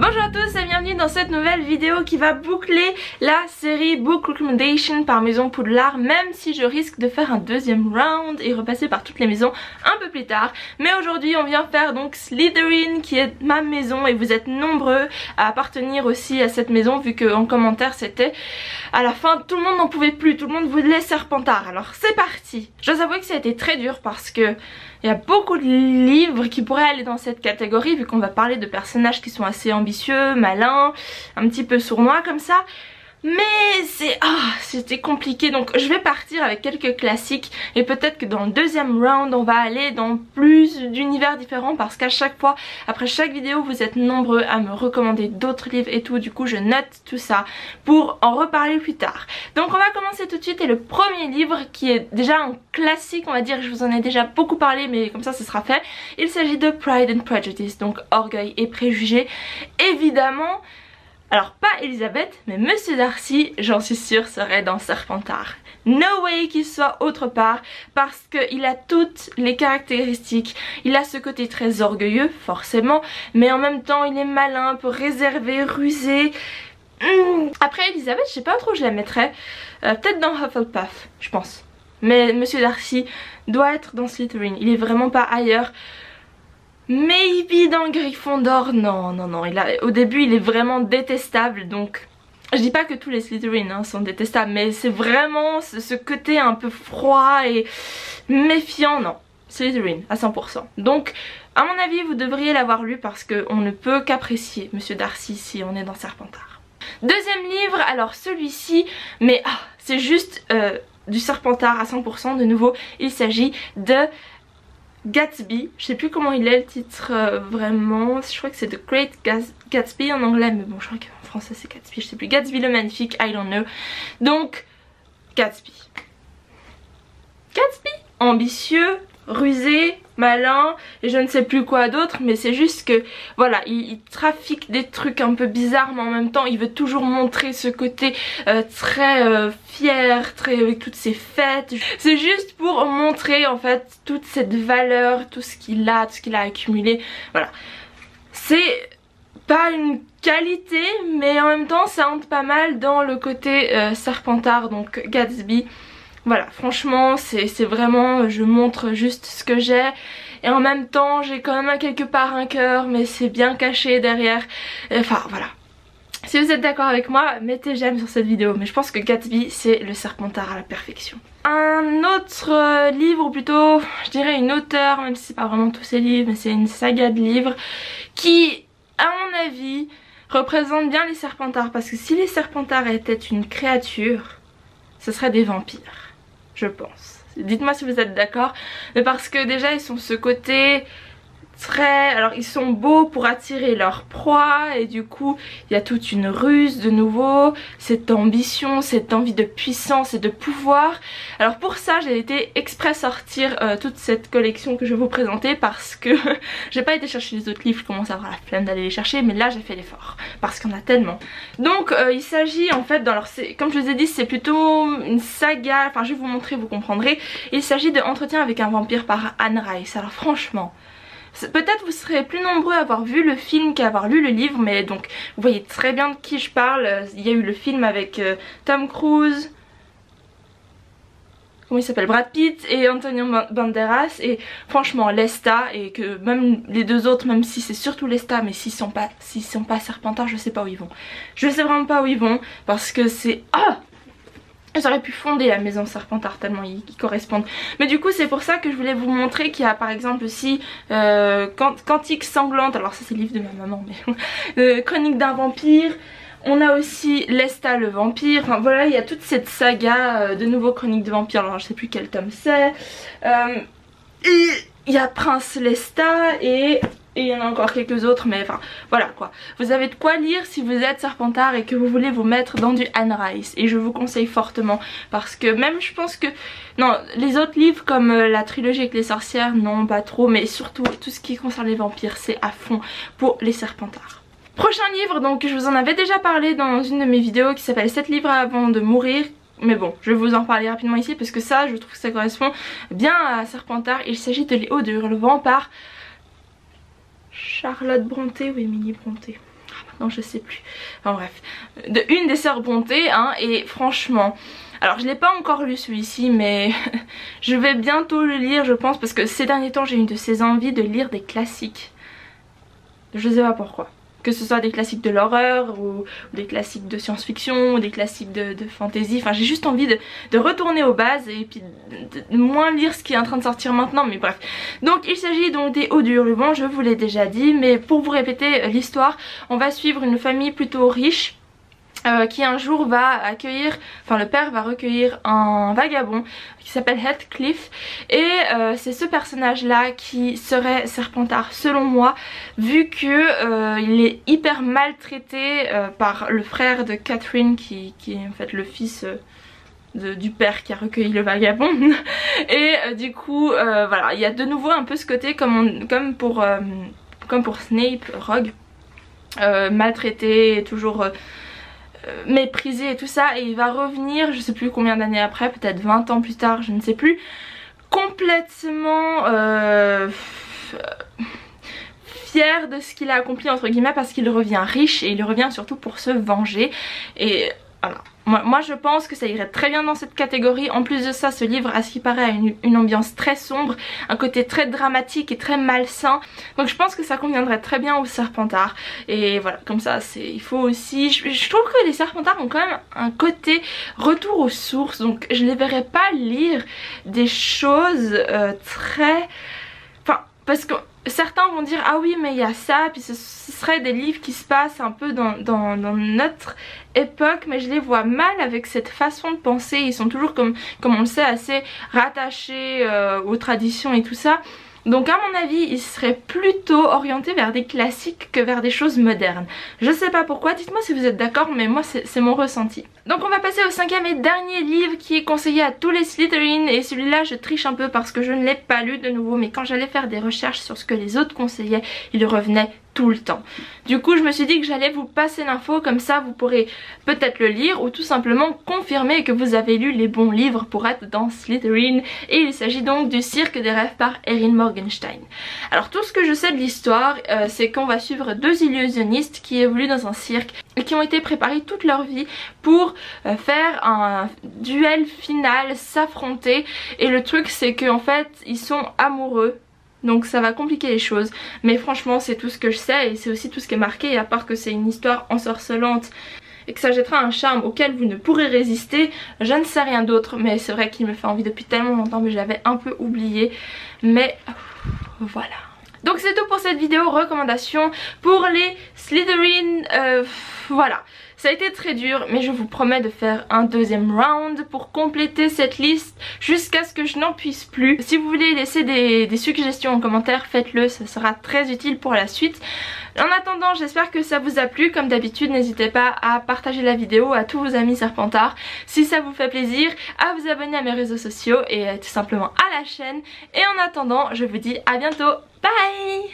Bonjour à tous et bienvenue dans cette nouvelle vidéo qui va boucler la série Book Recommendation par Maison Poudlard, même si je risque de faire un deuxième round et repasser par toutes les maisons un peu plus tard. Mais aujourd'hui on vient faire donc Slytherin qui est ma maison et vous êtes nombreux à appartenir aussi à cette maison vu qu'en commentaire c'était à la fin tout le monde n'en pouvait plus, tout le monde voulait Serpentard. Alors c'est parti. Je dois avouer que ça a été très dur parce que il y a beaucoup de livres qui pourraient aller dans cette catégorie vu qu'on va parler de personnages qui sont assez ambitieux, malins, un petit peu sournois comme ça. Mais c'était compliqué, donc je vais partir avec quelques classiques et peut-être que dans le deuxième round on va aller dans plus d'univers différents parce qu'à chaque fois, après chaque vidéo, vous êtes nombreux à me recommander d'autres livres et tout, du coup je note tout ça pour en reparler plus tard. Donc on va commencer tout de suite et le premier livre qui est déjà un classique, on va dire, je vous en ai déjà beaucoup parlé mais comme ça ce sera fait. Il s'agit de Pride and Prejudice, donc Orgueil et Préjugés, évidemment. Alors pas Elisabeth, mais Monsieur Darcy, j'en suis sûre, serait dans Serpentard. No way qu'il soit autre part, parce qu'il a toutes les caractéristiques. Il a ce côté très orgueilleux, forcément, mais en même temps il est malin, un peu réservé, rusé. Après Elisabeth, je sais pas trop où je la mettrais. Peut-être dans Hufflepuff, je pense. Mais Monsieur Darcy doit être dans Slytherin, il est vraiment pas ailleurs. Maybe dans Gryffondor, non, au début il est vraiment détestable, donc je dis pas que tous les Slytherin sont détestables, mais c'est vraiment ce côté un peu froid et méfiant, non, Slytherin à 100%. Donc à mon avis vous devriez l'avoir lu parce qu'on ne peut qu'apprécier Monsieur Darcy si on est dans Serpentard. Deuxième livre, alors celui-ci, mais c'est juste du Serpentard à 100% de nouveau, il s'agit de Gatsby, je sais plus comment il est le titre vraiment, je crois que c'est The Great Gatsby en anglais, mais bon je crois qu'en français c'est Gatsby, je sais plus, Gatsby le magnifique, I don't know. Donc Gatsby, ambitieux, rusé, malin et je ne sais plus quoi d'autre, mais c'est juste que voilà, il trafique des trucs un peu bizarres mais en même temps il veut toujours montrer ce côté très fier, très avec toutes ses fêtes. C'est juste pour montrer en fait toute cette valeur, tout ce qu'il a accumulé. Voilà, c'est pas une qualité mais en même temps ça entre pas mal dans le côté Serpentard, donc Gatsby. Voilà, franchement c'est vraiment, je montre juste ce que j'ai et en même temps j'ai quand même quelque part un cœur mais c'est bien caché derrière, enfin voilà. Si vous êtes d'accord avec moi, mettez j'aime sur cette vidéo, mais je pense que Gatsby c'est le Serpentard à la perfection. Un autre livre, ou plutôt je dirais une auteure, même si c'est pas vraiment tous ses livres mais c'est une saga de livres qui à mon avis représente bien les Serpentards, parce que si les Serpentards étaient une créature, ce serait des vampires. Je pense. Dites-moi si vous êtes d'accord. Mais parce que déjà ils sont ce côté très... Alors ils sont beaux pour attirer leur proie et du coup il y a toute une ruse de nouveau, cette ambition, cette envie de puissance et de pouvoir. Alors pour ça j'ai été exprès sortir toute cette collection que je vais vous présenter parce que j'ai pas été chercher les autres livres, je commence à avoir la flemme d'aller les chercher, mais là j'ai fait l'effort parce qu'il y en a tellement. Donc il s'agit en fait, comme je vous ai dit c'est plutôt une saga, enfin je vais vous montrer, vous comprendrez. Il s'agit de Entretien avec un vampire par Anne Rice. Alors franchement, peut-être vous serez plus nombreux à avoir vu le film qu'à avoir lu le livre, mais donc vous voyez très bien de qui je parle. Il y a eu le film avec Tom Cruise, comment il s'appelle, Brad Pitt et Antonio Banderas, et franchement Lestat, et que même les deux autres, même si c'est surtout Lestat, mais s'ils sont pas Serpentards, je sais pas où ils vont. Je sais vraiment pas où ils vont parce que c'est... J'aurais pu fonder la maison Serpentard tellement ils correspondent. Mais du coup c'est pour ça que je voulais vous montrer qu'il y a par exemple aussi Cantique sanglante, alors ça c'est le livre de ma maman, mais Chronique d'un vampire. On a aussi Lestat le vampire, enfin voilà, il y a toute cette saga de nouveau Chronique de vampire, alors je sais plus quel tome c'est. Et il y a Prince Lestat et il y en a encore quelques autres, mais enfin voilà quoi. Vous avez de quoi lire si vous êtes Serpentard et que vous voulez vous mettre dans du Anne Rice, et je vous conseille fortement parce que même je pense que... Non, les autres livres comme la trilogie avec les sorcières, non pas trop, mais surtout tout ce qui concerne les vampires c'est à fond pour les Serpentards. Prochain livre, donc je vous en avais déjà parlé dans une de mes vidéos qui s'appelle 7 livres avant de mourir. Mais bon, je vais vous en parler rapidement ici parce que ça, je trouve que ça correspond bien à Serpentard. Il s'agit de Léo de Hurlevent par Charlotte Brontë ou Émilie Brontë. non je sais plus, enfin bref, de une des sœurs Brontë hein, et franchement, alors je l'ai pas encore lu celui-ci mais je vais bientôt le lire je pense, parce que ces derniers temps j'ai une de ces envies de lire des classiques, je sais pas pourquoi. Que ce soit des classiques de l'horreur ou des classiques de science-fiction ou des classiques de fantasy. Enfin j'ai juste envie de retourner aux bases et puis de moins lire ce qui est en train de sortir maintenant, mais bref. Donc il s'agit donc des Hauts du Hurlevent, je vous l'ai déjà dit, mais pour vous répéter l'histoire, on va suivre une famille plutôt riche. Qui un jour va accueillir, enfin le père va recueillir un vagabond qui s'appelle Heathcliff et c'est ce personnage là qui serait Serpentard selon moi, vu que il est hyper maltraité par le frère de Catherine qui est en fait le fils du père qui a recueilli le vagabond et du coup voilà, il y a de nouveau un peu ce côté comme pour Snape, Rogue, maltraité, toujours méprisé et tout ça, et il va revenir je sais plus combien d'années après, peut-être 20 ans plus tard, je ne sais plus, complètement fier de ce qu'il a accompli entre guillemets, parce qu'il revient riche et il revient surtout pour se venger. Et voilà, moi je pense que ça irait très bien dans cette catégorie. En plus de ça, ce livre à ce qui paraît a une ambiance très sombre, un côté très dramatique et très malsain, donc je pense que ça conviendrait très bien aux Serpentards. Et voilà, comme ça il faut aussi, je trouve que les Serpentards ont quand même un côté retour aux sources, donc je les verrais pas lire des choses très... Enfin, parce que certains vont dire ah oui mais il y a ça, puis ce serait des livres qui se passent un peu dans notre époque, mais je les vois mal avec cette façon de penser. Ils sont toujours comme on le sait assez rattachés aux traditions et tout ça. Donc à mon avis ils seraient plutôt orientés vers des classiques que vers des choses modernes. Je sais pas pourquoi, dites-moi si vous êtes d'accord, mais moi c'est mon ressenti. Donc on va passer au cinquième et dernier livre qui est conseillé à tous les Slytherin, et celui-là je triche un peu parce que je ne l'ai pas lu de nouveau, mais quand j'allais faire des recherches sur ce que les autres conseillaient, il revenait tout le temps. Du coup je me suis dit que j'allais vous passer l'info, comme ça vous pourrez peut-être le lire ou tout simplement confirmer que vous avez lu les bons livres pour être dans Slytherin. Et il s'agit donc du Cirque des rêves par Erin Morgenstein. Alors tout ce que je sais de l'histoire c'est qu'on va suivre deux illusionnistes qui évoluent dans un cirque et qui ont été préparés toute leur vie pour faire un duel final, s'affronter, et le truc c'est qu'en fait ils sont amoureux. Donc ça va compliquer les choses, mais franchement c'est tout ce que je sais et c'est aussi tout ce qui est marqué, et à part que c'est une histoire ensorcelante et que ça jettera un charme auquel vous ne pourrez résister, je ne sais rien d'autre. Mais c'est vrai qu'il me fait envie depuis tellement longtemps, mais j'avais un peu oublié, mais voilà. Donc c'est tout pour cette vidéo recommandation pour les Slytherin, voilà. Ça a été très dur, mais je vous promets de faire un deuxième round pour compléter cette liste jusqu'à ce que je n'en puisse plus. Si vous voulez laisser des suggestions en commentaire, faites-le, ça sera très utile pour la suite. En attendant, j'espère que ça vous a plu. Comme d'habitude, n'hésitez pas à partager la vidéo à tous vos amis Serpentards si ça vous fait plaisir, à vous abonner à mes réseaux sociaux et tout simplement à la chaîne. Et en attendant, je vous dis à bientôt, bye!